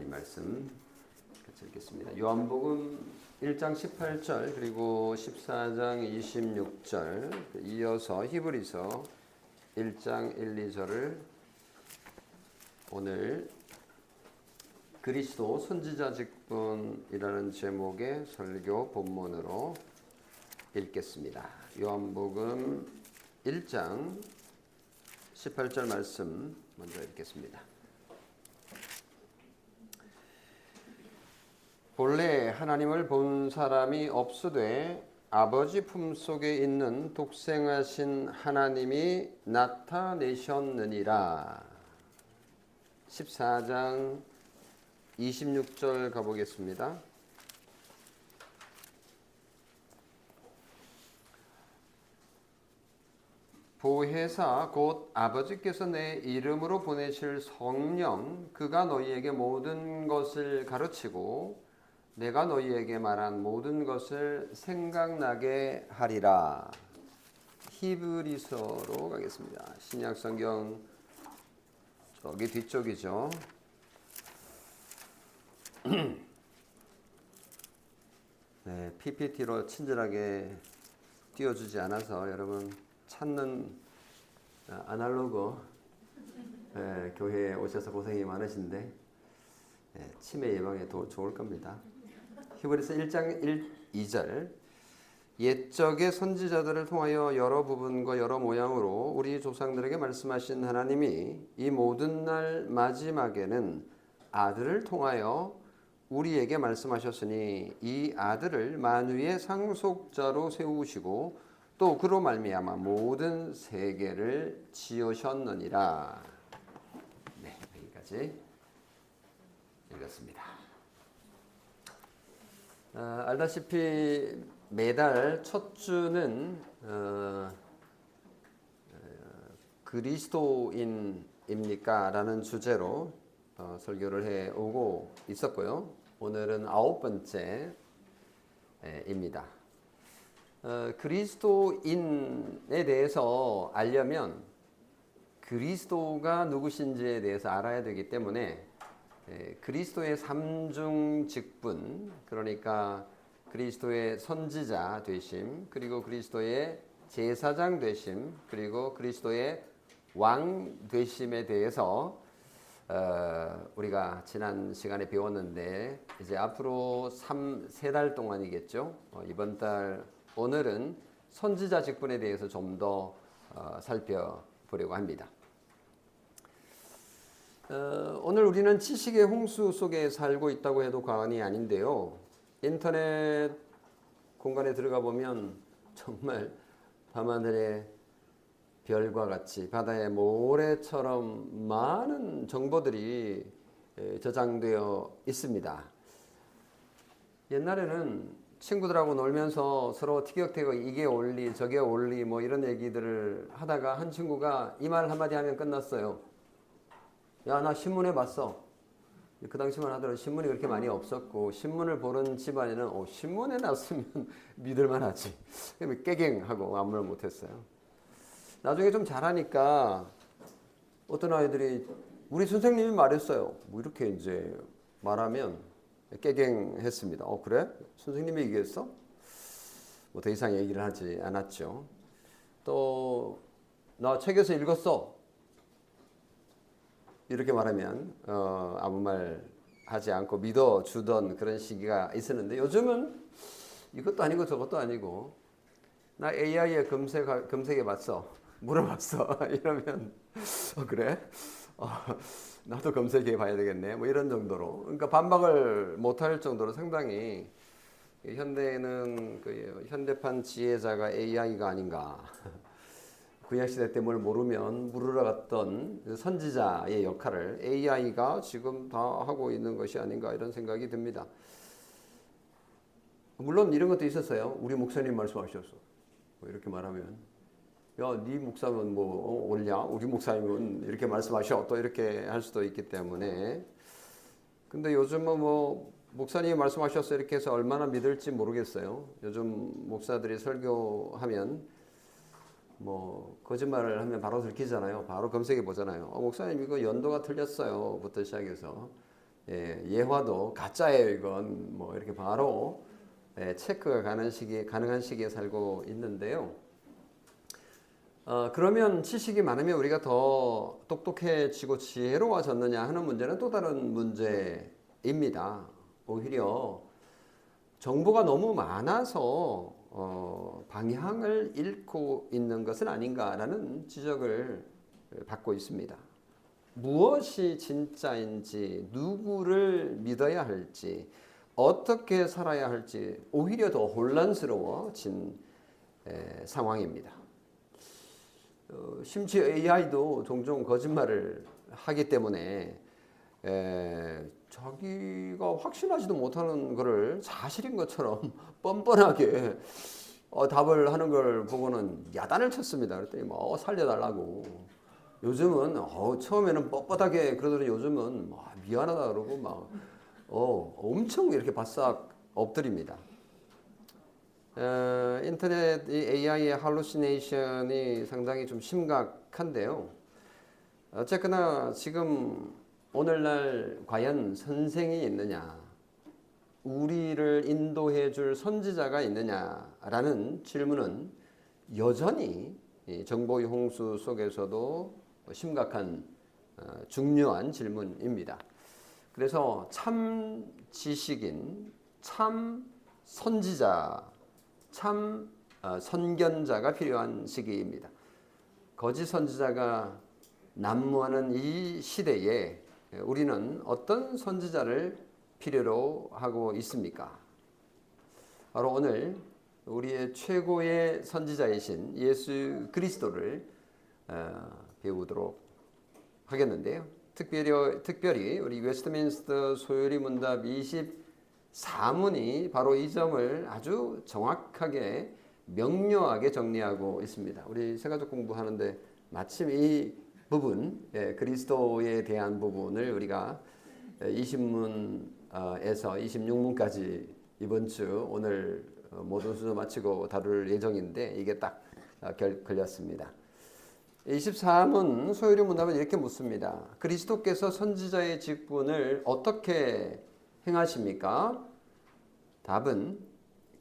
하나님 말씀 같이 읽겠습니다. 요한복음 1장 18절 그리고 14장 26절 이어서 히브리서 1장 1, 2절을 오늘 그리스도 선지자 직분이라는 제목의 설교 본문으로 읽겠습니다. 요한복음 1장 18절 말씀 먼저 읽겠습니다. 본래 하나님을 본 사람이 없으되 아버지 품속에 있는 독생하신 하나님이 나타내셨느니라. 14장 26절 가보겠습니다. 보혜사 곧 아버지께서 내 이름으로 보내실 성령 그가 너희에게 모든 것을 가르치고 내가 너희에게 말한 모든 것을 생각나게 하리라. 히브리서로 가겠습니다. 신약 성경 저기 뒤쪽이죠. 네, PPT로 친절하게 띄워주지 않아서 여러분 찾는 아날로그 교회에 오셔서 고생이 많으신데 치매 예방에 더 좋을 겁니다. 히브리서 1장 1, 2절 옛적의 선지자들을 통하여 여러 부분과 여러 모양으로 우리 조상들에게 말씀하신 하나님이 이 모든 날 마지막에는 아들을 통하여 우리에게 말씀하셨으니 이 아들을 만유의 상속자로 세우시고 또 그로 말미암아 모든 세계를 지으셨느니라. 네, 여기까지 읽었습니다. 알다시피 매달 첫 주는 그리스도인입니까? 라는 주제로 설교를 해오고 있었고요. 오늘은 9번째입니다. 그리스도인에 대해서 알려면 그리스도가 누구신지에 대해서 알아야 되기 때문에 그리스도의 삼중 직분, 그러니까 그리스도의 선지자 되심, 그리고 그리스도의 제사장 되심, 그리고 그리스도의 왕 되심에 대해서 우리가 지난 시간에 배웠는데 이제 앞으로 3달 동안이겠죠. 이번 달 오늘은 선지자 직분에 대해서 좀 더 살펴보려고 합니다. 오늘 우리는 지식의 홍수 속에 살고 있다고 해도 과언이 아닌데요. 인터넷 공간에 들어가 보면 정말 밤하늘의 별과 같이 바다의 모래처럼 많은 정보들이 저장되어 있습니다. 옛날에는 친구들하고 놀면서 서로 티격태격 이게 옳리 저게 옳리 뭐 이런 얘기들을 하다가 한 친구가 이 말 한마디 하면 끝났어요. 야, 나 신문에 봤어. 그 당시만 하더라도 신문이 그렇게 많이 없었고 신문을 보는 집안에는 신문에 났으면 믿을만 하지. 깨갱하고 아무 말 못했어요. 나중에 좀 잘하니까 어떤 아이들이 우리 선생님이 말했어요. 뭐 이렇게 이제 말하면 깨갱했습니다. 그래? 선생님이 얘기했어? 뭐 더 이상 얘기를 하지 않았죠. 또 나 책에서 읽었어. 이렇게 말하면 아무 말 하지 않고 믿어주던 그런 시기가 있었는데 요즘은 이것도 아니고 저것도 아니고 나 AI에 검색해봤어. 물어봤어. 이러면 그래? 나도 검색해봐야 되겠네. 뭐 이런 정도로. 그러니까 반박을 못할 정도로 상당히 현대는 그 현대판 지혜자가 AI가 아닌가. 구약시대 때 뭘 모르면 물으러 갔던 선지자의 역할을 AI가 지금 다 하고 있는 것이 아닌가 이런 생각이 듭니다. 물론 이런 것도 있었어요. 우리 목사님 말씀하셨어. 뭐 이렇게 말하면 야, 네 목사면 뭐 옳냐? 우리 목사님은 이렇게 말씀하셔. 또 이렇게 할 수도 있기 때문에. 근데 요즘은 뭐 목사님이 말씀하셨어 이렇게 해서 얼마나 믿을지 모르겠어요. 요즘 목사들이 설교하면 뭐 거짓말을 하면 바로 들키잖아요. 바로 검색해 보잖아요. 목사님 이거 연도가 틀렸어요 부터 시작해서 예화도 가짜예요 이건 뭐 이렇게 바로 체크가 가능한 시기에 살고 있는데요. 그러면 지식이 많으면 우리가 더 똑똑해지고 지혜로워졌느냐 하는 문제는 또 다른 문제입니다. 오히려 정보가 너무 많아서 방향을 잃고 있는 것은 아닌가라는 지적을 받고 있습니다. 무엇이 진짜인지, 누구를 믿어야 할지, 어떻게 살아야 할지 오히려 더 혼란스러워진 상황입니다. 심지어 AI도 종종 거짓말을 하기 때문에 자기가 확신하지도 못하는 것을 사실인 것처럼 뻔뻔하게 답을 하는 걸 보고는 야단을 쳤습니다. 그랬더니 뭐 살려달라고. 요즘은 처음에는 뻣뻣하게 그러더니 요즘은 미안하다 그러고 막 엄청 이렇게 바싹 엎드립니다. 인터넷 AI의 할루시네이션이 상당히 좀 심각한데요. 어쨌거나 지금 오늘날 과연 선생이 있느냐, 우리를 인도해 줄 선지자가 있느냐라는 질문은 여전히 정보의 홍수 속에서도 심각한 중요한 질문입니다. 그래서 참 지식인, 참 선지자, 참 선견자가 필요한 시기입니다. 거짓 선지자가 난무하는 이 시대에 우리는 어떤 선지자를 필요로 하고 있습니까? 바로 오늘 우리의 최고의 선지자이신 예수 그리스도를 배우도록 하겠는데요. 특별히 우리 웨스트민스터 소요리 문답 24문이 바로 이 점을 아주 정확하게 명료하게 정리하고 있습니다. 우리 세가족 공부하는데 마침 이 부분, 그리스도에 대한 부분을 우리가 20문에서 26문까지 이번 주 오늘 모든 순서 마치고 다룰 예정인데 이게 딱 걸렸습니다. 24문 소요리 문답은 이렇게 묻습니다. 그리스도께서 선지자의 직분을 어떻게 행하십니까? 답은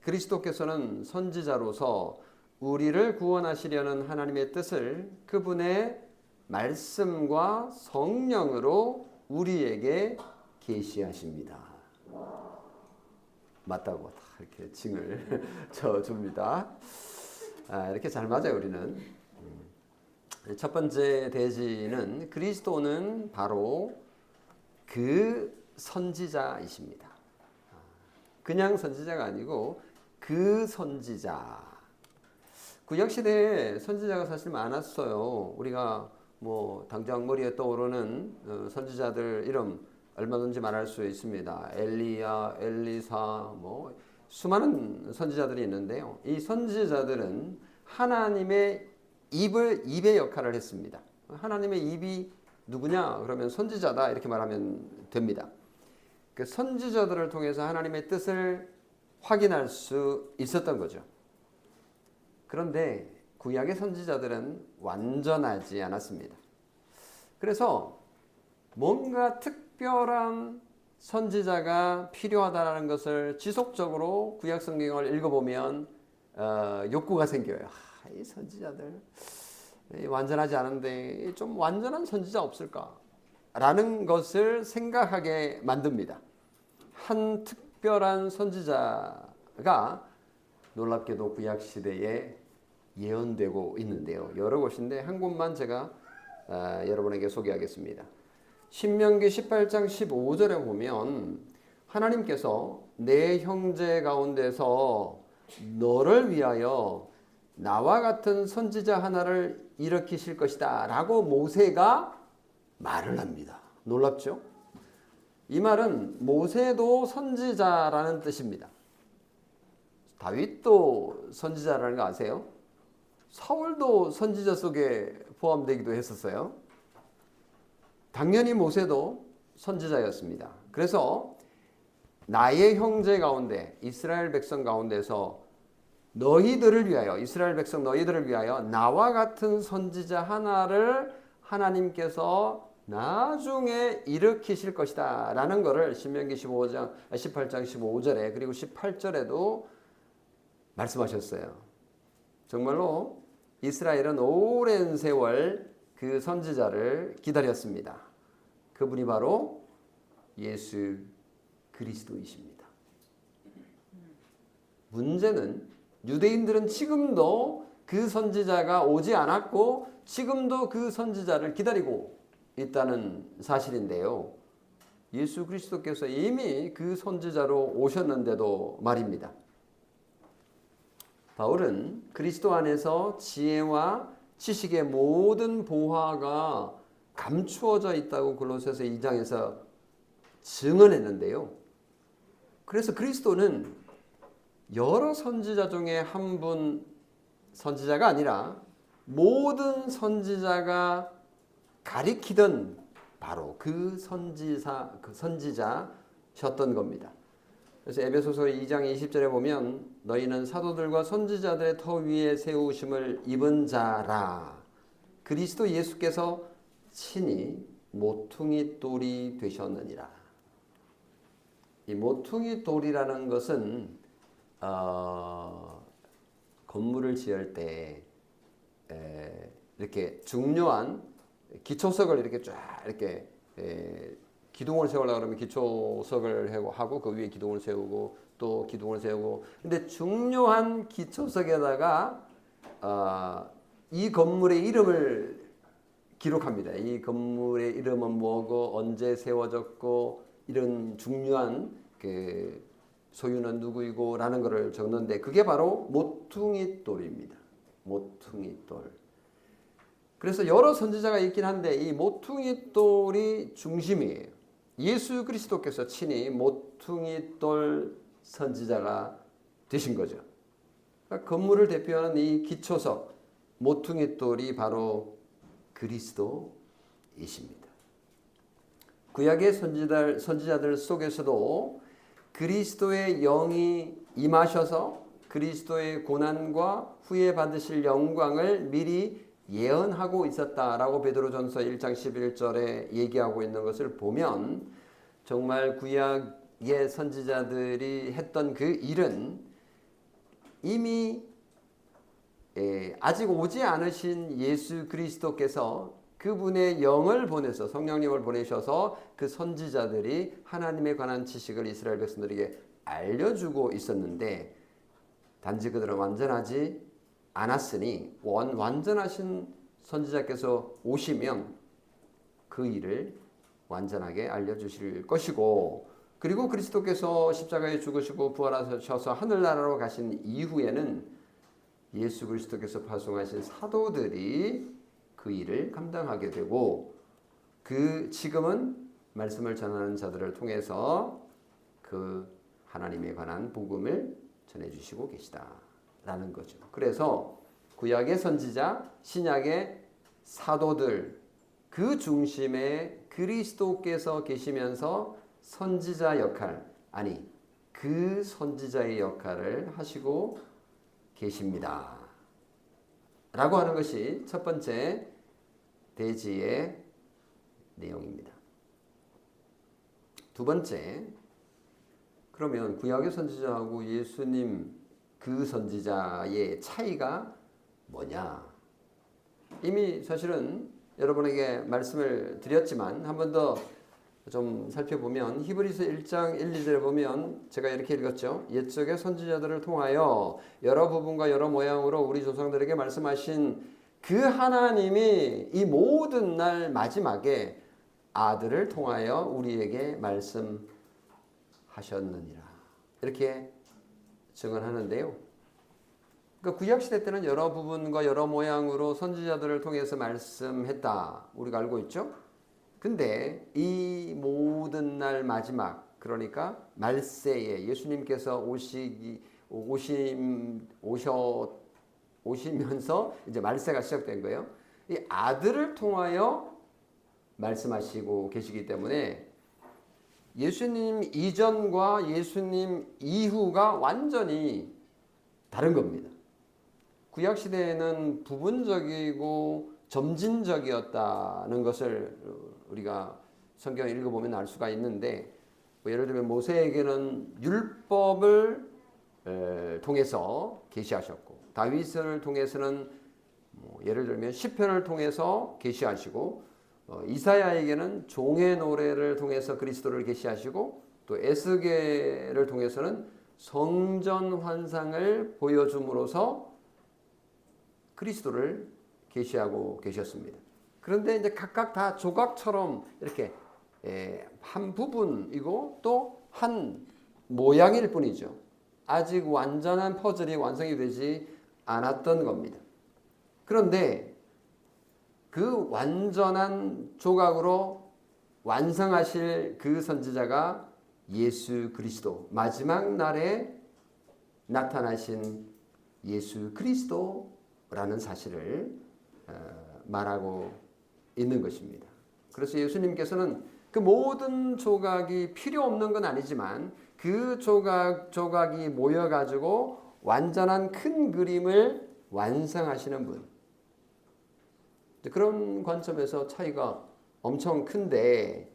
그리스도께서는 선지자로서 우리를 구원하시려는 하나님의 뜻을 그분의 말씀과 성령으로 우리에게 계시하십니다. 맞다고 다 이렇게 징을 쳐줍니다. 이렇게 잘 맞아요 우리는. 첫 번째 대지는 그리스도는 바로 그 선지자이십니다. 그냥 선지자가 아니고 그 선지자. 구약시대에 선지자가 사실 많았어요. 우리가 뭐 당장 머리에 떠오르는 선지자들 이름 얼마든지 말할 수 있습니다. 엘리야, 엘리사, 뭐 수많은 선지자들이 있는데요. 이 선지자들은 하나님의 입의 역할을 했습니다. 하나님의 입이 누구냐? 그러면 선지자다 이렇게 말하면 됩니다. 그 선지자들을 통해서 하나님의 뜻을 확인할 수 있었던 거죠. 그런데 구약의 선지자들은 완전하지 않았습니다. 그래서 뭔가 특별한 선지자가 필요하다는 것을 지속적으로 구약 성경을 읽어보면 욕구가 생겨요. 이 선지자들 완전하지 않은데 좀 완전한 선지자 없을까? 라는 것을 생각하게 만듭니다. 한 특별한 선지자가 놀랍게도 구약시대에 예언되고 있는데요. 여러 곳인데 한 곳만 제가 여러분에게 소개하겠습니다. 신명기 18장 15절에 보면 하나님께서 내 형제 가운데서 너를 위하여 나와 같은 선지자 하나를 일으키실 것이다 라고 모세가 말을 합니다. 놀랍죠? 이 말은 모세도 선지자라는 뜻입니다. 다윗도 선지자라는 거 아세요? 사울도 선지자 속에 포함되기도 했었어요. 당연히 모세도 선지자였습니다. 그래서 나의 형제 가운데 이스라엘 백성 가운데서 너희들을 위하여 이스라엘 백성 너희들을 위하여 나와 같은 선지자 하나를 하나님께서 나중에 일으키실 것이다 라는 것을 신명기 18장 15절에 그리고 18절에도 말씀하셨어요. 정말로 이스라엘은 오랜 세월 그 선지자를 기다렸습니다. 그분이 바로 예수 그리스도이십니다. 문제는 유대인들은 지금도 그 선지자가 오지 않았고 지금도 그 선지자를 기다리고 있다는 사실인데요. 예수 그리스도께서 이미 그 선지자로 오셨는데도 말입니다. 바울은 그리스도 안에서 지혜와 지식의 모든 보화가 감추어져 있다고 골로새서 2장에서 증언했는데요. 그래서 그리스도는 여러 선지자 중에 한 분 선지자가 아니라 모든 선지자가 가리키던 바로 그 선지자셨던 겁니다. 그래서 에베소서 2장 20절에 보면 너희는 사도들과 선지자들의 터 위에 세우심을 입은 자라. 그리스도 예수께서 친히 모퉁이 돌이 되셨느니라. 이 모퉁이 돌이라는 것은 건물을 지을 때 이렇게 중요한 기초석을 이렇게 쫙 이렇게 기둥을 세우려고 그러면 기초석을 하고 그 위에 기둥을 세우고 또 기둥을 세우고 근데 중요한 기초석에다가 이 건물의 이름을 기록합니다. 이 건물의 이름은 뭐고 언제 세워졌고 이런 중요한 그 소유는 누구이고 라는 것을 적는데 그게 바로 모퉁이 돌입니다. 모퉁이 돌. 그래서 여러 선지자가 있긴 한데 이 모퉁이 돌이 중심이에요. 예수 그리스도께서 친히 모퉁이 돌 선지자가 되신 거죠. 그러니까 건물을 대표하는 이 기초석 모퉁이 돌이 바로 그리스도이십니다. 구약의 선지자들 속에서도 그리스도의 영이 임하셔서 그리스도의 고난과 후에 받으실 영광을 미리 예언하고 있었다라고 베드로전서 1장 11절에 얘기하고 있는 것을 보면 정말 구약의 선지자들이 했던 그 일은 이미 아직 오지 않으신 예수 그리스도께서 그분의 영을 보내서 성령님을 보내셔서 그 선지자들이 하나님에 관한 지식을 이스라엘 백성들에게 알려주고 있었는데 단지 그들은 완전하지 않았으니 완전하신 선지자께서 오시면 그 일을 완전하게 알려주실 것이고 그리고 그리스도께서 십자가에 죽으시고 부활하셔서 하늘나라로 가신 이후에는 예수 그리스도께서 파송하신 사도들이 그 일을 감당하게 되고 지금은 말씀을 전하는 자들을 통해서 그 하나님에 관한 복음을 전해주시고 계시다라는 거죠. 그래서 구약의 선지자, 신약의 사도들 그 중심에 그리스도께서 계시면서 선지자 역할 그 선지자의 역할을 하시고 계십니다. 라고 하는 것이 첫 번째 대지의 내용입니다. 두 번째, 그러면 구약의 선지자하고 예수님 그 선지자의 차이가 뭐냐? 이미 사실은 여러분에게 말씀을 드렸지만 한 번 더 좀 살펴보면 히브리서 1장 1, 2절에 보면 제가 이렇게 읽었죠. 옛적의 선지자들을 통하여 여러 부분과 여러 모양으로 우리 조상들에게 말씀하신 그 하나님이 이 모든 날 마지막에 아들을 통하여 우리에게 말씀하셨느니라. 이렇게 증언하는데요. 그러니까 구약시대 때는 여러 부분과 여러 모양으로 선지자들을 통해서 말씀했다. 우리가 알고 있죠. 근데 이 모든 날 마지막 그러니까 말세에 예수님께서 오시면서 이제 말세가 시작된 거예요. 이 아들을 통하여 말씀하시고 계시기 때문에 예수님 이전과 예수님 이후가 완전히 다른 겁니다. 구약 시대에는 부분적이고 점진적이었다는 것을 우리가 성경을 읽어보면 알 수가 있는데, 예를 들면 모세에게는 율법을 통해서 계시하셨고, 다윗을 통해서는 예를 들면 시편을 통해서 계시하시고, 이사야에게는 종의 노래를 통해서 그리스도를 계시하시고, 또 에스겔을 통해서는 성전 환상을 보여줌으로써 그리스도를 계시하고 계셨습니다. 그런데 이제 각각 다 조각처럼 이렇게 한 부분이고 또 한 모양일 뿐이죠. 아직 완전한 퍼즐이 완성이 되지 않았던 겁니다. 그런데 그 완전한 조각으로 완성하실 그 선지자가 예수 그리스도, 마지막 날에 나타나신 예수 그리스도라는 사실을 말하고 있는 것입니다. 그래서 예수님께서는 그 모든 조각이 필요 없는 건 아니지만 그 조각이 모여가지고 완전한 큰 그림을 완성하시는 분. 그런 관점에서 차이가 엄청 큰데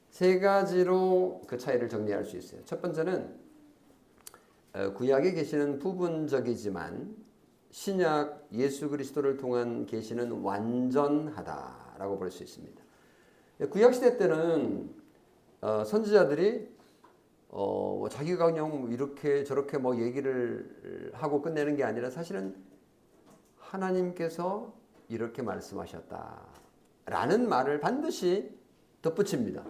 세 가지로 그 차이를 정리할 수 있어요. 첫 번째는 구약에 계시는 부분적이지만 신약 예수 그리스도를 통한 계시는 완전하다라고 볼 수 있습니다. 구약 시대 때는 선지자들이 자기가 그냥 이렇게 저렇게 뭐 얘기를 하고 끝내는 게 아니라 사실은 하나님께서 이렇게 말씀하셨다라는 말을 반드시 덧붙입니다.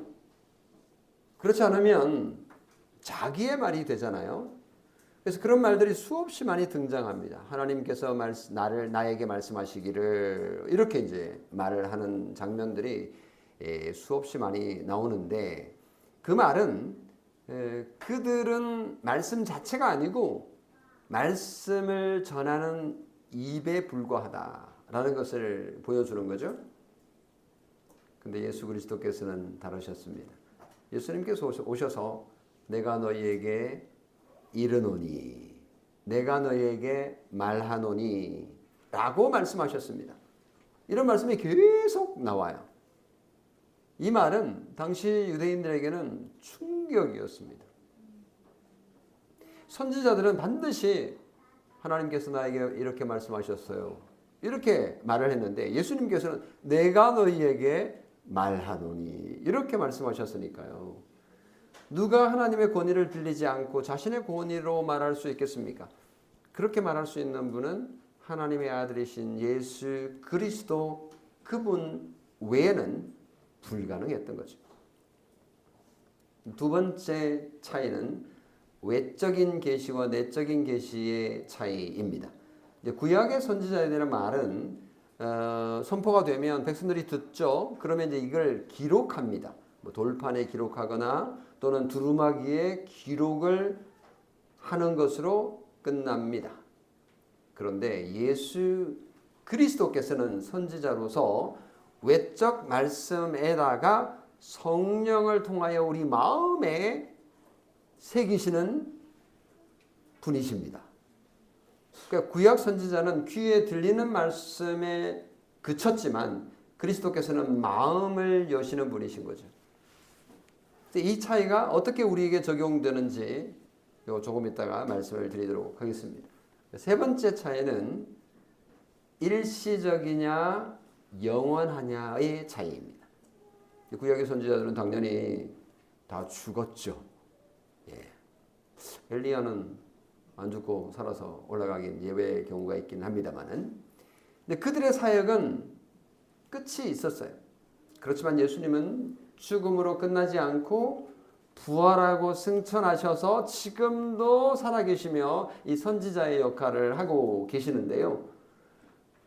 그렇지 않으면 자기의 말이 되잖아요. 그래서 그런 말들이 수없이 많이 등장합니다. 하나님께서 나에게 말씀하시기를 이렇게 이제 말을 하는 장면들이 수없이 많이 나오는데 그 말은 그들은 말씀 자체가 아니고 말씀을 전하는 입에 불과하다라는 것을 보여주는 거죠. 근데 예수 그리스도께서는 다르셨습니다. 예수님께서 오셔서 내가 너희에게 이르노니, 내가 너희에게 말하노니 라고 말씀하셨습니다. 이런 말씀이 계속 나와요. 이 말은 당시 유대인들에게는 충격이었습니다. 선지자들은 반드시 하나님께서 나에게 이렇게 말씀하셨어요, 이렇게 말을 했는데 예수님께서는 내가 너희에게 말하노니 이렇게 말씀하셨으니까요. 누가 하나님의 권위를 빌리지 않고 자신의 권위로 말할 수 있겠습니까? 그렇게 말할 수 있는 분은 하나님의 아들이신 예수 그리스도, 그분 외에는 불가능했던 거죠. 두 번째 차이는 외적인 계시와 내적인 계시의 차이입니다. 구약의 선지자에 대한 말은 선포가 되면 백성들이 듣죠. 그러면 이제 이걸 기록합니다. 뭐 돌판에 기록하거나 또는 두루마기에 기록을 하는 것으로 끝납니다. 그런데 예수 그리스도께서는 선지자로서 외적 말씀에다가 성령을 통하여 우리 마음에 새기시는 분이십니다. 그러니까 구약 선지자는 귀에 들리는 말씀에 그쳤지만 그리스도께서는 마음을 여시는 분이신 거죠. 이 차이가 어떻게 우리에게 적용되는지 조금 이따가 말씀을 드리도록 하겠습니다. 세 번째 차이는 일시적이냐 영원하냐의 차이입니다. 구약의 선지자들은 당연히 다 죽었죠. 엘리야는 안 죽고 살아서 올라가긴 예외의 경우가 있긴 합니다만은, 근데 그들의 사역은 끝이 있었어요. 그렇지만 예수님은 죽음으로 끝나지 않고 부활하고 승천하셔서 지금도 살아계시며 이 선지자의 역할을 하고 계시는데요.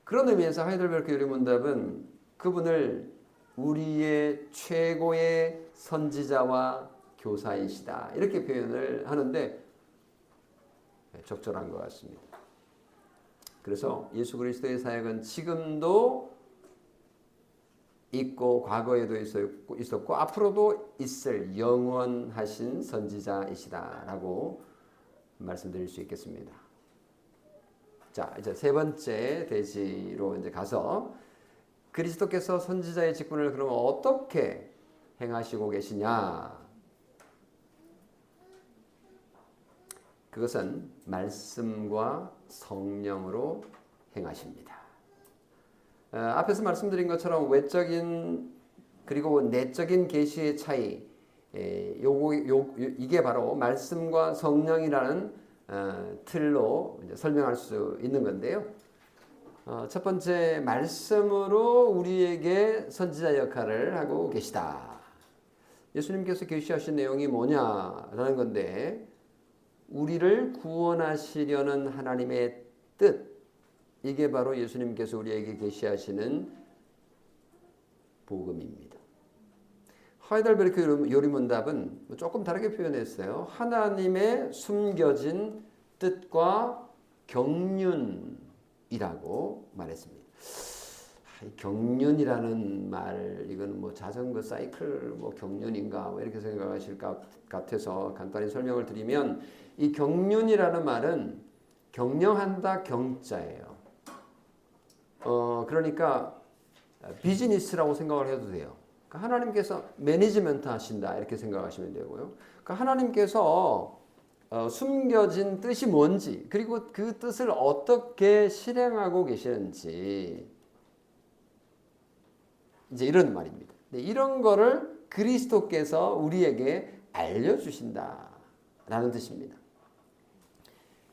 그런 의미에서 하이델베르크 유리문답은 그분을 우리의 최고의 선지자와 교사이시다 이렇게 표현을 하는데 적절한 것 같습니다. 그래서 예수 그리스도의 사역은 지금도 있고 과거에도 있었고 앞으로도 있을 영원하신 선지자이시다라고 말씀드릴 수 있겠습니다. 자, 이제 세 번째 대지로 이제 가서 그리스도께서 선지자의 직분을 그러면 어떻게 행하시고 계시냐? 그것은 말씀과 성령으로 행하십니다. 앞에서 말씀드린 것처럼 외적인 그리고 내적인 계시의 차이, 이게 바로 말씀과 성령이라는 틀로 이제 설명할 수 있는 건데요. 첫 번째, 말씀으로 우리에게 선지자 역할을 하고 계시다. 예수님께서 계시하신 내용이 뭐냐라는 건데, 우리를 구원하시려는 하나님의 뜻, 이게 바로 예수님께서 우리에게 계시하시는 복음입니다. 하이델베르크 요리문답은 조금 다르게 표현했어요. 하나님의 숨겨진 뜻과 경륜이라고 말했습니다. 경륜이라는 말, 이건 뭐 자전거 사이클 뭐 경륜인가 뭐 이렇게 생각하실 것 같아서 간단히 설명을 드리면, 이 경륜이라는 말은 경영한다 경자예요. 그러니까 비즈니스라고 생각을 해도 돼요. 그러니까 하나님께서 매니지먼트 하신다 이렇게 생각하시면 되고요. 그러니까 하나님께서 숨겨진 뜻이 뭔지, 그리고 그 뜻을 어떻게 실행하고 계시는지, 이제 이런 말입니다. 이런 거를 그리스도께서 우리에게 알려주신다라는 뜻입니다.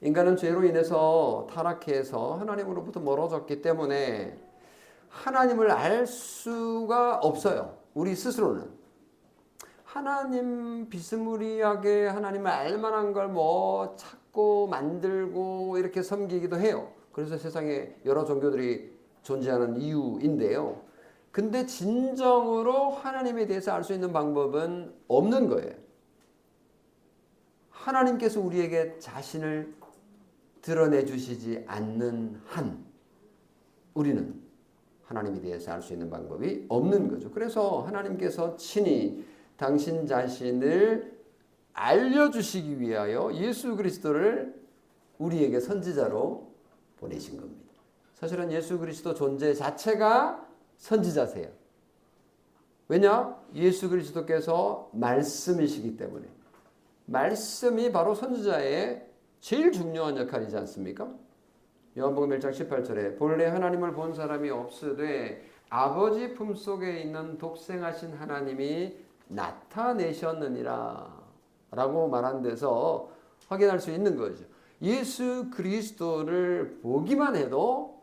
인간은 죄로 인해서 타락해서 하나님으로부터 멀어졌기 때문에 하나님을 알 수가 없어요. 우리 스스로는. 하나님 비스무리하게 하나님을 알만한 걸 뭐 찾고 만들고 이렇게 섬기기도 해요. 그래서 세상에 여러 종교들이 존재하는 이유인데요. 근데 진정으로 하나님에 대해서 알 수 있는 방법은 없는 거예요. 하나님께서 우리에게 자신을 드러내 주시지 않는 한 우리는 하나님에 대해서 알 수 있는 방법이 없는 거죠. 그래서 하나님께서 친히 당신 자신을 알려주시기 위하여 예수 그리스도를 우리에게 선지자로 보내신 겁니다. 사실은 예수 그리스도 존재 자체가 선지자세요. 왜냐? 예수 그리스도께서 말씀이시기 때문에. 말씀이 바로 선지자의 제일 중요한 역할이지 않습니까? 요한복음 1장 18절에 본래 하나님을 본 사람이 없으되 아버지 품속에 있는 독생하신 하나님이 나타내셨느니라 라고 말한 데서 확인할 수 있는 거죠. 예수 그리스도를 보기만 해도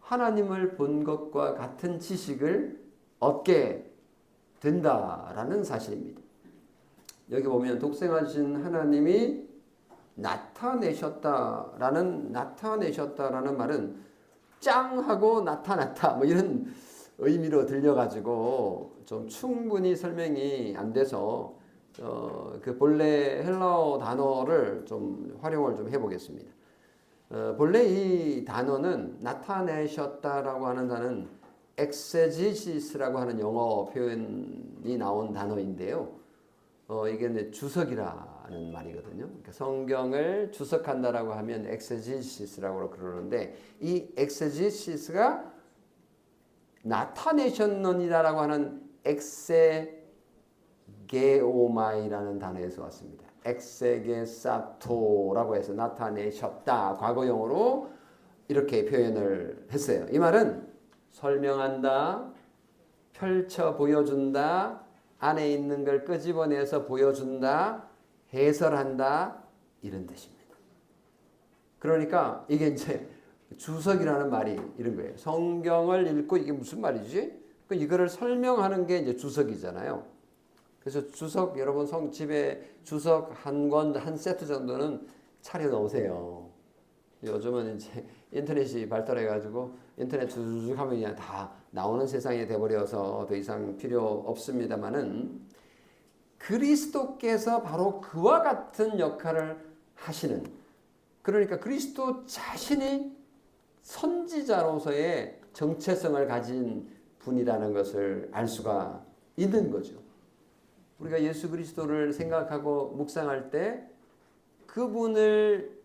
하나님을 본 것과 같은 지식을 얻게 된다라는 사실입니다. 여기 보면 독생하신 하나님이 나타내셨다라는 말은 짱 하고 나타났다 뭐 이런 의미로 들려가지고 좀 충분히 설명이 안 돼서 그 본래 헬라어 단어를 좀 활용을 좀 해보겠습니다. 본래 이 단어는 나타내셨다라고 하는 단어는 엑세지시스라고 하는 영어 표현이 나온 단어인데요. 이게 이제 주석이라는 말이거든요. 그러니까 성경을 주석한다라고 하면 엑세지시스라고 그러는데, 이 엑세지시스가 나타내셨느니라라고 하는 엑세게오마이라는 단어에서 왔습니다. 엑세게사토라고 해서 나타내셨다, 과거형으로 이렇게 표현을 했어요. 이 말은 설명한다, 펼쳐 보여준다, 안에 있는 걸 끄집어내서 보여준다, 해설한다, 이런 뜻입니다. 그러니까 이게 이제 주석이라는 말이 이런 거예요. 성경을 읽고 이게 무슨 말이지? 이거를 설명하는 게 이제 주석이잖아요. 그래서 주석, 여러분 집에 주석 한 권, 한 세트 정도는 차려 놓으세요. 요즘은 이제 인터넷이 발달해가지고 인터넷 쭉 하면 그냥 다 나오는 세상이 돼버려서 더 이상 필요 없습니다만은, 그리스도께서 바로 그와 같은 역할을 하시는, 그러니까 그리스도 자신이 선지자로서의 정체성을 가진 분이라는 것을 알 수가 있는 거죠. 우리가 예수 그리스도를 생각하고 묵상할 때 그분을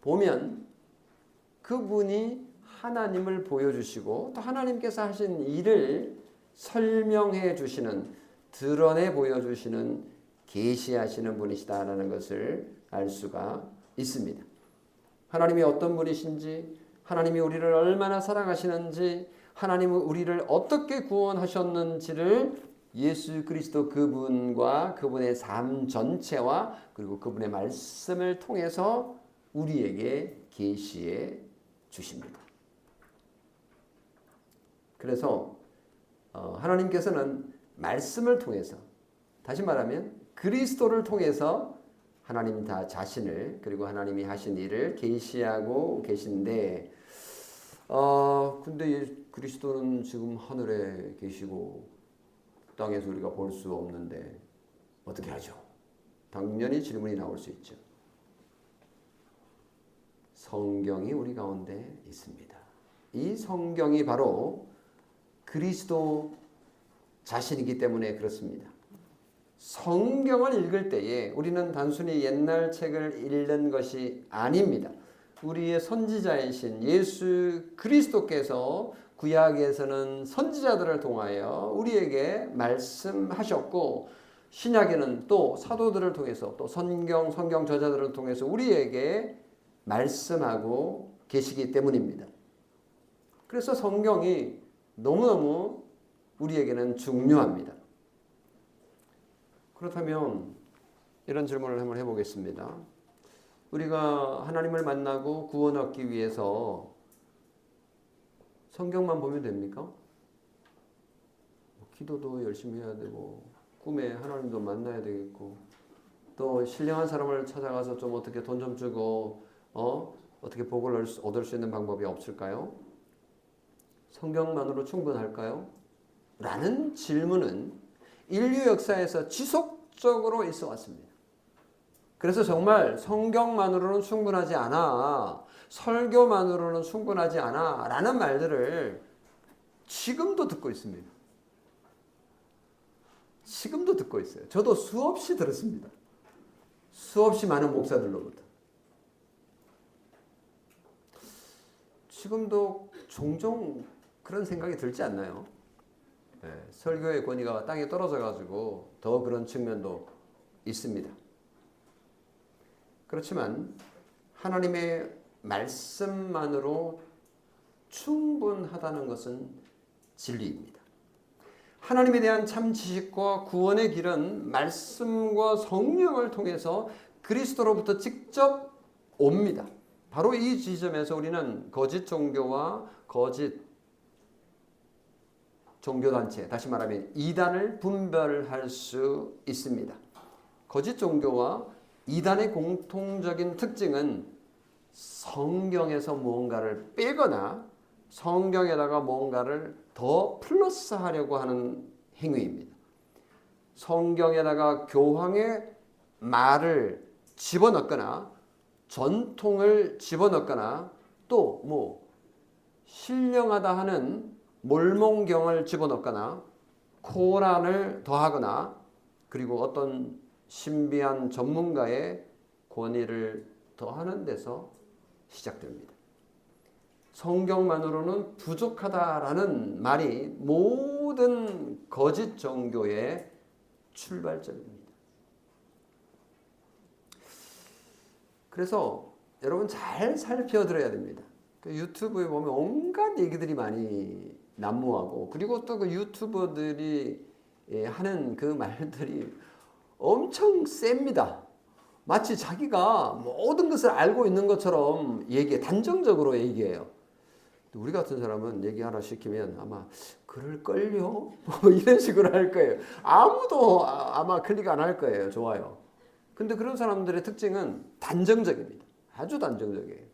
보면 그분이 하나님을 보여주시고 또 하나님께서 하신 일을 설명해 주시는, 드러내 보여주시는, 계시하시는 분이시다라는 것을 알 수가 있습니다. 하나님이 어떤 분이신지, 하나님이 우리를 얼마나 사랑하시는지, 하나님은 우리를 어떻게 구원하셨는지를 예수 그리스도 그분과 그분의 삶 전체와 그리고 그분의 말씀을 통해서 우리에게 계시해 주십니다. 그래서 하나님께서는 말씀을 통해서, 다시 말하면 그리스도를 통해서 하나님 다 자신을, 그리고 하나님이 하신 일을 계시하고 계신데, 근데 그리스도는 지금 하늘에 계시고 땅에서 우리가 볼 수 없는데 어떻게 하죠? 당연히 질문이 나올 수 있죠. 성경이 우리 가운데 있습니다. 이 성경이 바로 그리스도 자신이기 때문에 그렇습니다. 성경을 읽을 때에 우리는 단순히 옛날 책을 읽는 것이 아닙니다. 우리의 선지자이신 예수 그리스도께서 구약에서는 선지자들을 통하여 우리에게 말씀하셨고, 신약에는 또 사도들을 통해서, 또 성경 저자들을 통해서 우리에게 말씀하고 계시기 때문입니다. 그래서 성경이 너무너무 우리에게는 중요합니다. 그렇다면 이런 질문을 한번 해보겠습니다. 우리가 하나님을 만나고 구원 얻기 위해서 성경만 보면 됩니까? 기도도 열심히 해야 되고, 꿈에 하나님도 만나야 되겠고, 또 신령한 사람을 찾아가서 좀 어떻게 돈 좀 주고 어떻게 복을 얻을 수 있는 방법이 없을까요? 성경만으로 충분할까요? 라는 질문은 인류 역사에서 지속적으로 있어 왔습니다. 그래서 정말 성경만으로는 충분하지 않아, 설교만으로는 충분하지 않아 라는 말들을 지금도 듣고 있습니다. 지금도 듣고 있어요. 저도 수없이 들었습니다. 수없이 많은 목사들로부터. 지금도 종종 그런 생각이 들지 않나요? 네, 설교의 권위가 땅에 떨어져 가지고 더 그런 측면도 있습니다. 그렇지만 하나님의 말씀만으로 충분하다는 것은 진리입니다. 하나님에 대한 참 지식과 구원의 길은 말씀과 성령을 통해서 그리스도로부터 직접 옵니다. 바로 이 지점에서 우리는 거짓 종교와 거짓 종교단체, 다시 말하면 이단을 분별할 수 있습니다. 거짓 종교와 이단의 공통적인 특징은 성경에서 무언가를 빼거나 성경에다가 뭔가를 더 플러스하려고 하는 행위입니다. 성경에다가 교황의 말을 집어넣거나 전통을 집어넣거나 또 신령하다 하는 몰몬경을 집어넣거나 코란을 더하거나 그리고 어떤 신비한 전문가의 권위를 더하는 데서 시작됩니다. 성경만으로는 부족하다라는 말이 모든 거짓 종교의 출발점입니다. 그래서 여러분 잘 살펴들어야 됩니다. 유튜브에 보면 온갖 얘기들이 많이 난무하고, 그리고 또 그 유튜버들이 하는 그 말들이 엄청 셉니다. 마치 자기가 모든 것을 알고 있는 것처럼 단정적으로 얘기해요. 우리 같은 사람은 얘기 하나 시키면 아마 그럴걸요? 이런 식으로 할 거예요. 아무도 아마 클릭 안 할 거예요. 좋아요. 근데 그런 사람들의 특징은 단정적입니다. 아주 단정적이에요.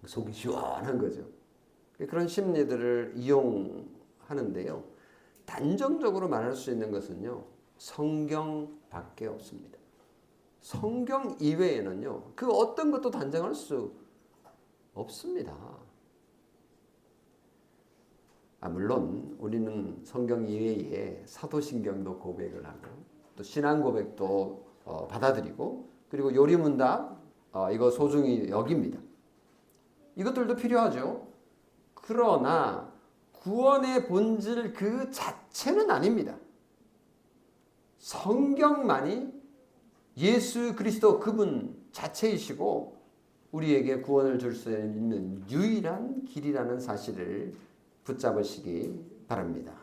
속이 시원한 거죠. 그런 심리들을 이용하는데요. 단정적으로 말할 수 있는 것은요, 성경밖에 없습니다. 성경 이외에는요, 그 어떤 것도 단정할 수 없습니다. 물론 우리는 성경 이외에 사도신경도 고백을 하고 또 신앙 고백도 받아들이고, 그리고 요리문답 이거 소중히 여깁니다. 이것들도 필요하죠. 그러나 구원의 본질 그 자체는 아닙니다. 성경만이 예수 그리스도 그분 자체이시고 우리에게 구원을 줄 수 있는 유일한 길이라는 사실을 붙잡으시기 바랍니다.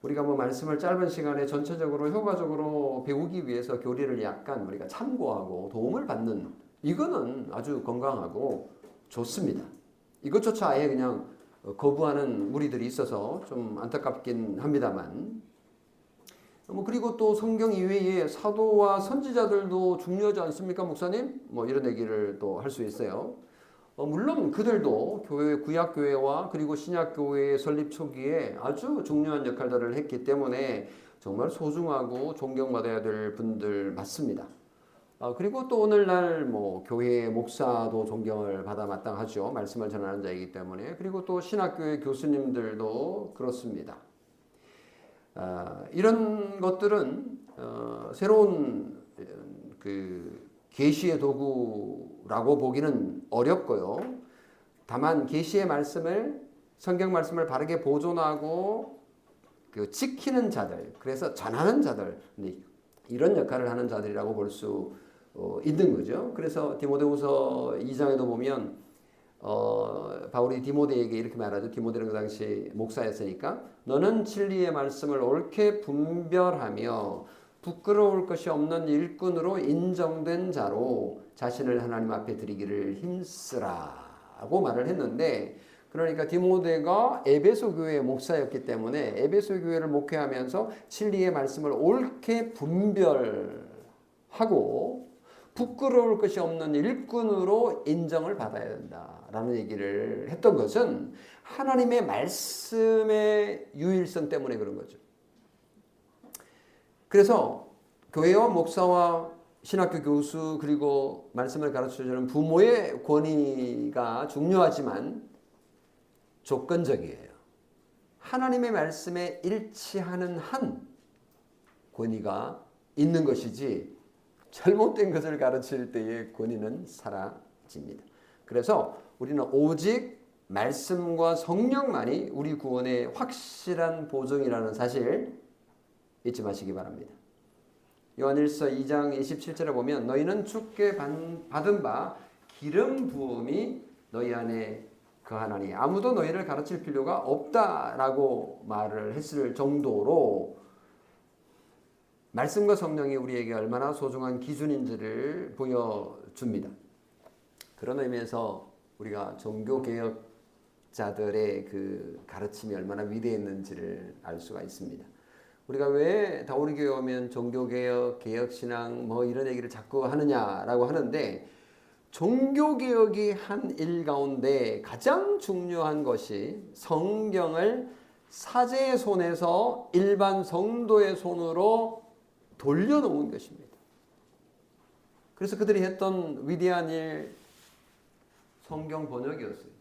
우리가 말씀을 짧은 시간에 전체적으로 효과적으로 배우기 위해서 교리를 약간 우리가 참고하고 도움을 받는 이거는 아주 건강하고 좋습니다. 이것조차 아예 그냥 거부하는 무리들이 있어서 좀 안타깝긴 합니다만 그리고 또 성경 이외에 사도와 선지자들도 중요하지 않습니까, 목사님? 이런 얘기를 또 할 수 있어요. 물론 그들도 교회, 구약교회와 그리고 신약교회의 설립 초기에 아주 중요한 역할들을 했기 때문에 정말 소중하고 존경받아야 될 분들 맞습니다. 그리고 또 오늘날 교회 목사도 존경을 받아 마땅하죠. 말씀을 전하는 자이기 때문에. 그리고 또 신학교의 교수님들도 그렇습니다. 이런 것들은 새로운 그 계시의 도구라고 보기는 어렵고요. 다만 계시의 말씀을 성경 말씀을 바르게 보존하고 그 지키는 자들, 그래서 전하는 자들 이런 역할을 하는 자들이라고 볼 수 있는 거죠. 그래서 디모데후서 2장에도 보면 바울이 디모데에게 이렇게 말하죠. 디모데는 그 당시 목사였으니까 너는 진리의 말씀을 옳게 분별하며 부끄러울 것이 없는 일꾼으로 인정된 자로 자신을 하나님 앞에 드리기를 힘쓰라고 말을 했는데 그러니까 디모데가 에베소 교회의 목사였기 때문에 에베소 교회를 목회하면서 진리의 말씀을 옳게 분별하고 부끄러울 것이 없는 일꾼으로 인정을 받아야 된다라는 얘기를 했던 것은 하나님의 말씀의 유일성 때문에 그런 거죠. 그래서 교회와 목사와 신학교 교수 그리고 말씀을 가르쳐주는 부모의 권위가 중요하지만 조건적이에요. 하나님의 말씀에 일치하는 한 권위가 있는 것이지 잘못된 것을 가르칠 때의 권위는 사라집니다. 그래서 우리는 오직 말씀과 성령만이 우리 구원의 확실한 보증이라는 사실 잊지 마시기 바랍니다. 요한일서 2장 27절에 보면 너희는 주께 받은 바 기름 부음이 너희 안에 거하나니 아무도 너희를 가르칠 필요가 없다라고 말을 했을 정도로 말씀과 성령이 우리에게 얼마나 소중한 기준인지를 보여줍니다. 그런 의미에서 우리가 종교개혁자들의 그 가르침이 얼마나 위대했는지를 알 수가 있습니다. 우리가 왜 다우리교회 오면 종교개혁, 개혁신앙 이런 얘기를 자꾸 하느냐라고 하는데 종교개혁이 한 일 가운데 가장 중요한 것이 성경을 사제의 손에서 일반 성도의 손으로 돌려놓은 것입니다. 그래서 그들이 했던 위대한 일 성경 번역이었어요.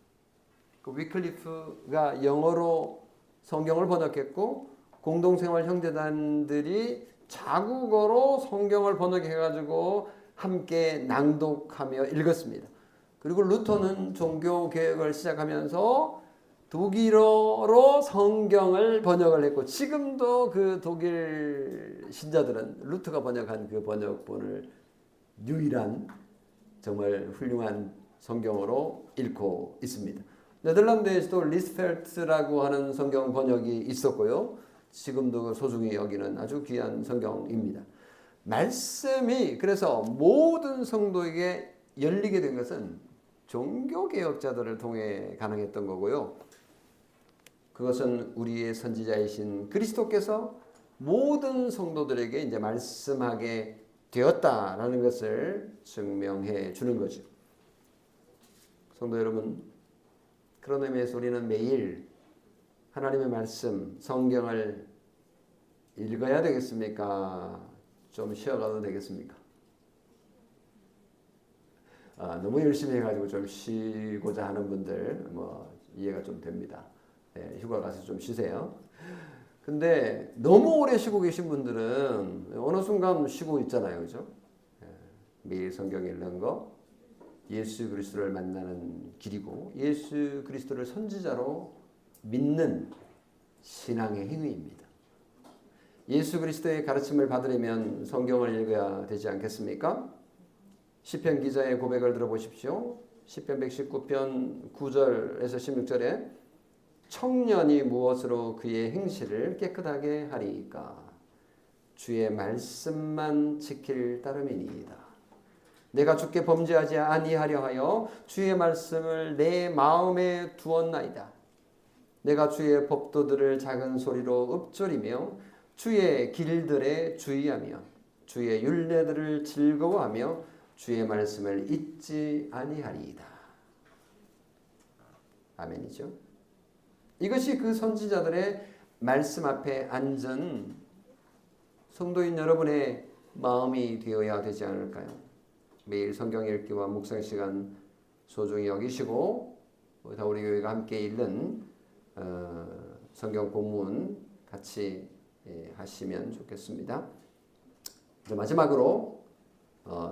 그 위클리프가 영어로 성경을 번역했고 공동생활 형제단들이 자국어로 성경을 번역해가지고 함께 낭독하며 읽었습니다. 그리고 루터는 종교개혁을 시작하면서 독일어로 성경을 번역을 했고 지금도 그 독일 신자들은 루터가 번역한 그 번역본을 유일한 정말 훌륭한 성경으로 읽고 있습니다. 네덜란드에서도 리스펠트라고 하는 성경 번역이 있었고요. 지금도 소중히 여기는 아주 귀한 성경입니다. 말씀이 그래서 모든 성도에게 열리게 된 것은 종교개혁자들을 통해 가능했던 거고요. 그것은 우리의 선지자이신 그리스도께서 모든 성도들에게 이제 말씀하게 되었다라는 것을 증명해 주는 거죠. 성도 여러분, 그런 의미에서 우리는 매일 하나님의 말씀, 성경을 읽어야 되겠습니까? 좀 쉬어가도 되겠습니까? 너무 열심히 해가지고 좀 쉬고자 하는 분들 이해가 좀 됩니다. 휴가 가서 좀 쉬세요. 근데 너무 오래 쉬고 계신 분들은 어느 순간 쉬고 있잖아요. 그죠? 매일 성경 읽는 거 예수 그리스도를 만나는 길이고 예수 그리스도를 선지자로 믿는 신앙의 행위입니다. 예수 그리스도의 가르침을 받으려면 성경을 읽어야 되지 않겠습니까? 시편 기자의 고백을 들어보십시오. 시편 119편 9절에서 16절에 청년이 무엇으로 그의 행실을 깨끗하게 하리이까? 주의 말씀만 지킬 따름이니이다. 내가 주께 범죄하지 아니하려 하여 주의 말씀을 내 마음에 두었나이다. 내가 주의 법도들을 작은 소리로 읊조리며 주의 길들에 주의하며 주의 율례들을 즐거워하며 주의 말씀을 잊지 아니하리이다. 아멘이죠. 이것이 그 선지자들의 말씀 앞에 앉은 성도인 여러분의 마음이 되어야 되지 않을까요? 매일 성경 읽기와 묵상 시간 소중히 여기시고 다 우리 교회가 함께 읽는 성경 본문 같이 하시면 좋겠습니다. 마지막으로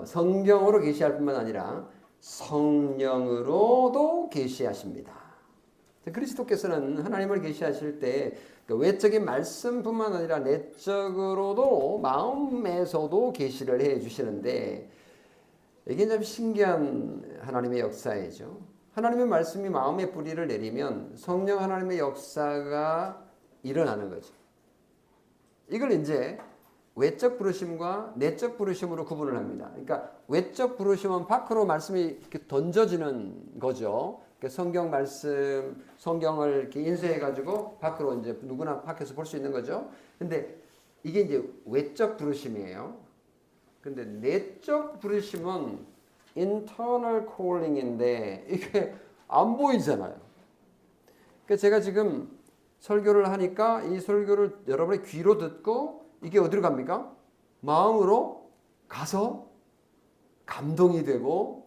성경으로 계시할 뿐만 아니라 성령으로도 계시하십니다. 그리스도께서는 하나님을 계시하실 때 외적인 말씀뿐만 아니라 내적으로도 마음에서도 계시를 해 주시는데 이게 참 신기한 하나님의 역사이죠. 하나님의 말씀이 마음에 뿌리를 내리면 성령 하나님의 역사가 일어나는 거죠. 이걸 이제 외적 부르심과 내적 부르심으로 구분을 합니다. 그러니까 외적 부르심은 밖으로 말씀이 이렇게 던져지는 거죠. 성경 말씀, 성경을 이렇게 인쇄해 가지고 밖으로 이제 누구나 밖에서 볼 수 있는 거죠. 근데 이게 이제 외적 부르심이에요. 근데 내적 부르심은 internal calling인데 이게 안 보이잖아요. 그러니까 제가 지금 설교를 하니까 이 설교를 여러분의 귀로 듣고 이게 어디로 갑니까? 마음으로 가서 감동이 되고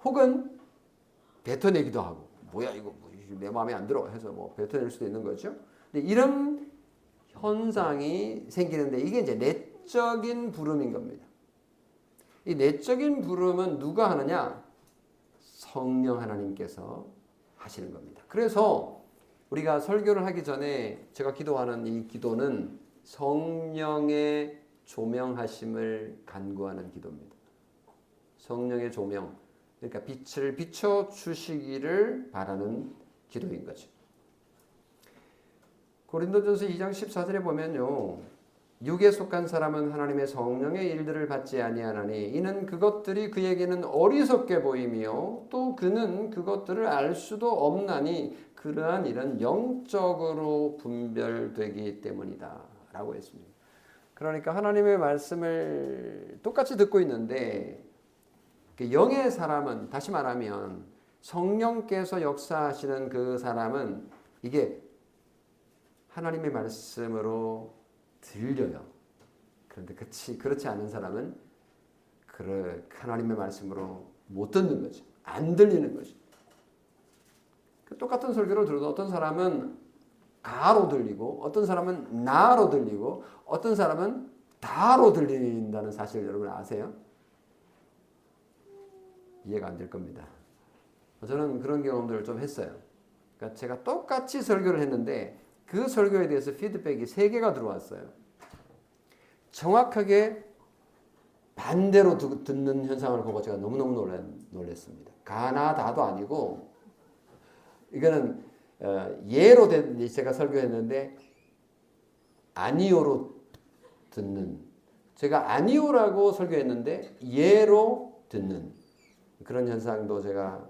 혹은 뱉어내기도 하고 뭐야 이거 내 마음에 안 들어 해서 뭐 뱉어낼 수도 있는 거죠. 근데 이런 현상이 생기는데 이게 이제 내적인 부름인 겁니다. 이 내적인 부름은 누가 하느냐? 성령 하나님께서 하시는 겁니다. 그래서 우리가 설교를 하기 전에 제가 기도하는 이 기도는 성령의 조명하심을 간구하는 기도입니다. 성령의 조명, 그러니까 빛을 비춰 주시기를 바라는 기도인 거죠. 고린도전서 2장 14절에 보면요. 육에 속한 사람은 하나님의 성령의 일들을 받지 아니하나니 이는 그것들이 그에게는 어리석게 보이며 또 그는 그것들을 알 수도 없나니 그러한 일은 영적으로 분별되기 때문이다 라고 했습니다. 그러니까 하나님의 말씀을 똑같이 듣고 있는데 영의 사람은 다시 말하면 성령께서 역사하시는 그 사람은 이게 하나님의 말씀으로 들려요. 그런데 그렇지 않은 사람은 하나님의 말씀으로 못 듣는 거죠. 안 들리는 거죠. 똑같은 설교를 들어도 어떤 사람은 가로 들리고 어떤 사람은 나로 들리고 어떤 사람은 다로 들린다는 사실 여러분 아세요? 이해가 안 될 겁니다. 저는 그런 경험들을 좀 했어요. 그러니까 제가 똑같이 설교를 했는데 그 설교에 대해서 피드백이 3개가 들어왔어요. 정확하게 반대로 듣는 현상을 보고 제가 너무너무 놀랐습니다. 가나 다도 아니고 이거는 예로 제가 설교했는데 아니오로 듣는, 제가 아니오라고 설교했는데 예로 듣는 그런 현상도 제가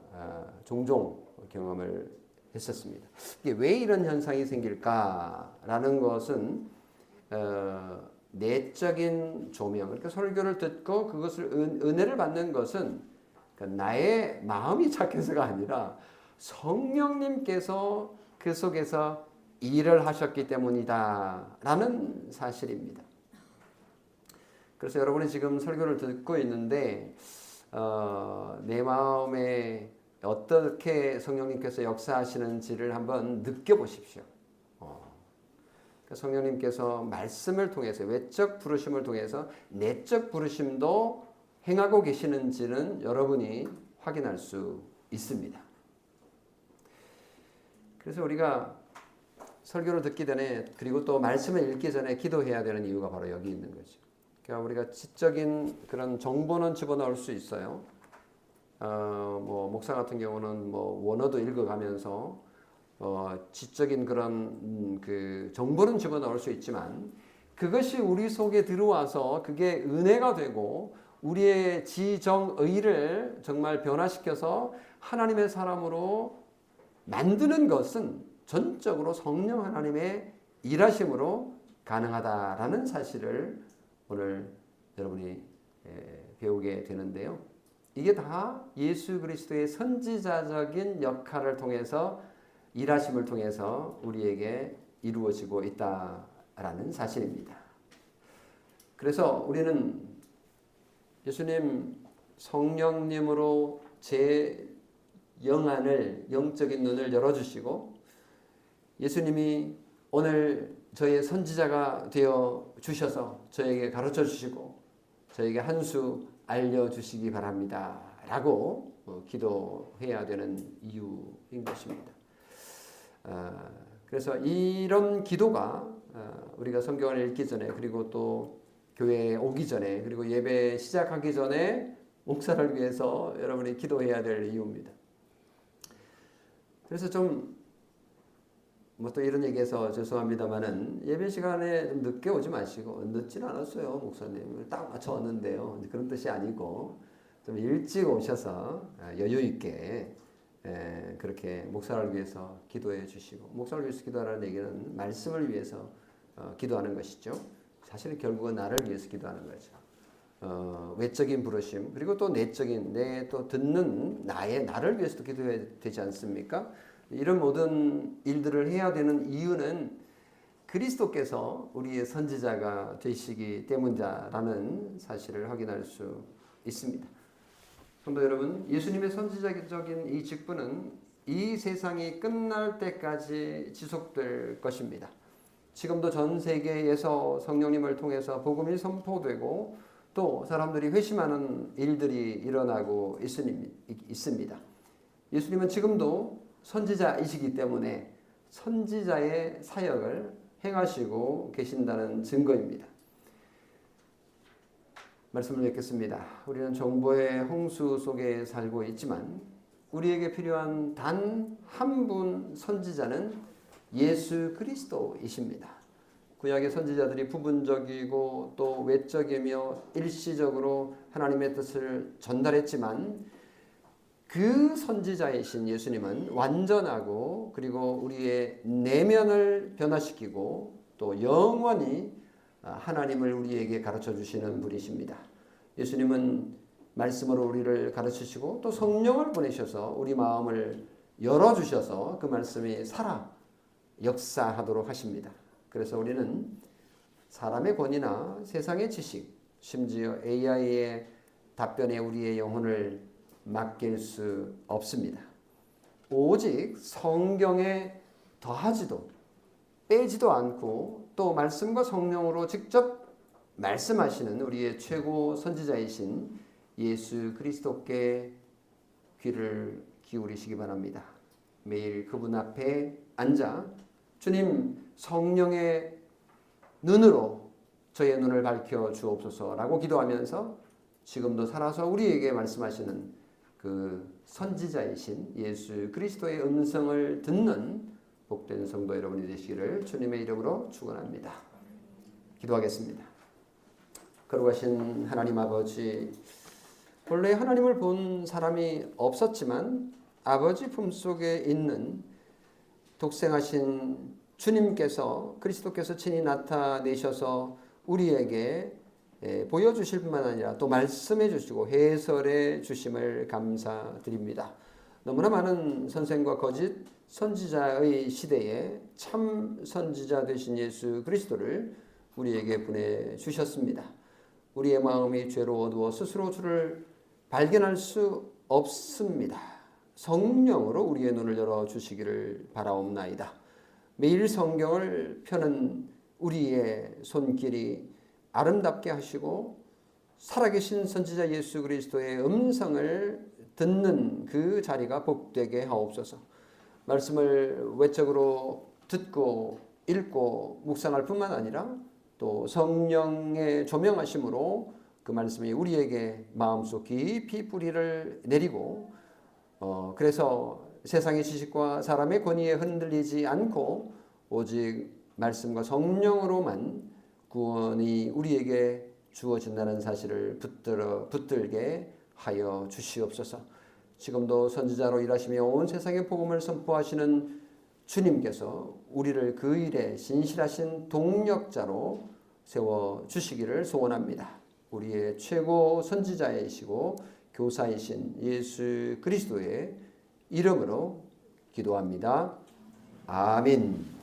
종종 경험을 했었습니다. 이게 왜 이런 현상이 생길까라는 것은 내적인 조명, 그러니까 설교를 듣고 그것을 은혜를 받는 것은 그러니까 나의 마음이 착해서가 아니라 성령님께서 그 속에서 일을 하셨기 때문이다라는 사실입니다. 그래서 여러분이 지금 설교를 듣고 있는데 내 마음에 어떻게 성령님께서 역사하시는지를 한번 느껴보십시오. 그러니까 성령님께서 말씀을 통해서 외적 부르심을 통해서 내적 부르심도 행하고 계시는지는 여러분이 확인할 수 있습니다. 그래서 우리가 설교를 듣기 전에 그리고 또 말씀을 읽기 전에 기도해야 되는 이유가 바로 여기 있는 거죠. 그러니까 우리가 지적인 그런 정보는 집어넣을 수 있어요. 뭐 목사 같은 경우는 뭐 원어도 읽어가면서 지적인 그런 그 정보는 집어넣을 수 있지만 그것이 우리 속에 들어와서 그게 은혜가 되고 우리의 지정의를 정말 변화시켜서 하나님의 사람으로 만드는 것은 전적으로 성령 하나님의 일하심으로 가능하다라는 사실을 오늘 여러분이 배우게 되는데요. 이게 다 예수 그리스도의 선지자적인 역할을 통해서 일하심을 통해서 우리에게 이루어지고 있다라는 사실입니다. 그래서 우리는 예수님 성령님으로 제 영안을 영적인 눈을 열어주시고 예수님이 오늘 저의 선지자가 되어 주셔서 저에게 가르쳐 주시고 저에게 한 수 알려주시기 바랍니다 라고 기도해야 되는 이유인 것입니다. 그래서 이런 기도가 우리가 성경을 읽기 전에 그리고 또 교회에 오기 전에 그리고 예배 시작하기 전에 목사를 위해서 여러분이 기도해야 될 이유입니다. 그래서 좀 뭐 또 이런 얘기해서 죄송합니다만은 예배 시간에 좀 늦게 오지 마시고 늦지는 않았어요 목사님 딱 맞춰 왔는데요 그런 뜻이 아니고 좀 일찍 오셔서 여유 있게 그렇게 목사를 위해서 기도해 주시고 목사를 위해서 기도하라는 얘기는 말씀을 위해서 기도하는 것이죠. 사실은 결국은 나를 위해서 기도하는 거죠. 외적인 부르심 그리고 또 내적인 내 또 듣는 나를 위해서도 기도해야 되지 않습니까? 이런 모든 일들을 해야 되는 이유는 그리스도께서 우리의 선지자가 되시기 때문이다라는 사실을 확인할 수 있습니다. 성도 여러분, 예수님의 선지자적인 이 직분은 이 세상이 끝날 때까지 지속될 것입니다. 지금도 전 세계에서 성령님을 통해서 복음이 선포되고 또 사람들이 회심하는 일들이 일어나고 있습니다. 예수님은 지금도 선지자이시기 때문에 선지자의 사역을 행하시고 계신다는 증거입니다. 말씀을 읽겠습니다. 우리는 정보의 홍수 속에 살고 있지만 우리에게 필요한 단 한 분 선지자는 예수 그리스도이십니다. 구약의 선지자들이 부분적이고 또 외적이며 일시적으로 하나님의 뜻을 전달했지만 그 선지자이신 예수님은 완전하고 그리고 우리의 내면을 변화시키고 또 영원히 하나님을 우리에게 가르쳐 주시는 분이십니다. 예수님은 말씀으로 우리를 가르치시고 또 성령을 보내셔서 우리 마음을 열어주셔서 그 말씀이 살아 역사하도록 하십니다. 그래서 우리는 사람의 권위나 세상의 지식, 심지어 AI의 답변에 우리의 영혼을 맡길 수 없습니다. 오직 성경에 더하지도 빼지도 않고 또 말씀과 성령으로 직접 말씀하시는 우리의 최고 선지자이신 예수 그리스도께 귀를 기울이시기 바랍니다. 매일 그분 앞에 앉아 주님 성령의 눈으로 저의 눈을 밝혀 주옵소서라고 기도하면서 지금도 살아서 우리에게 말씀하시는 그 선지자이신 예수 그리스도의 음성을 듣는 복된 성도 여러분이 되시기를 주님의 이름으로 축원합니다. 기도하겠습니다. 거룩하신 하나님 아버지, 본래 하나님을 본 사람이 없었지만 아버지 품속에 있는 독생하신 주님께서 그리스도께서 친히 나타내셔서 우리에게 보여주실 뿐만 아니라 또 말씀해 주시고 해설해 주심을 감사드립니다. 너무나 많은 선생과 거짓 선지자의 시대에 참 선지자 되신 예수 그리스도를 우리에게 보내주셨습니다. 우리의 마음이 죄로 어두워 스스로 주를 발견할 수 없습니다. 성령으로 우리의 눈을 열어주시기를 바라옵나이다. 매일 성경을 펴는 우리의 손길이 아름답게 하시고 살아계신 선지자 예수 그리스도의 음성을 듣는 그 자리가 복되게 하옵소서. 말씀을 외적으로 듣고 읽고 묵상할 뿐만 아니라 또 성령의 조명하심으로 그 말씀이 우리에게 마음속 깊이 뿌리를 내리고 그래서 세상의 지식과 사람의 권위에 흔들리지 않고 오직 말씀과 성령으로만 구원이 우리에게 주어진다는 사실을 붙들게 하여 주시옵소서. 지금도 선지자로 일하시며 온 세상에 복음을 선포하시는 주님께서 우리를 그 일에 신실하신 동력자로 세워주시기를 소원합니다. 우리의 최고 선지자이시고 교사이신 예수 그리스도의 이름으로 기도합니다. 아멘.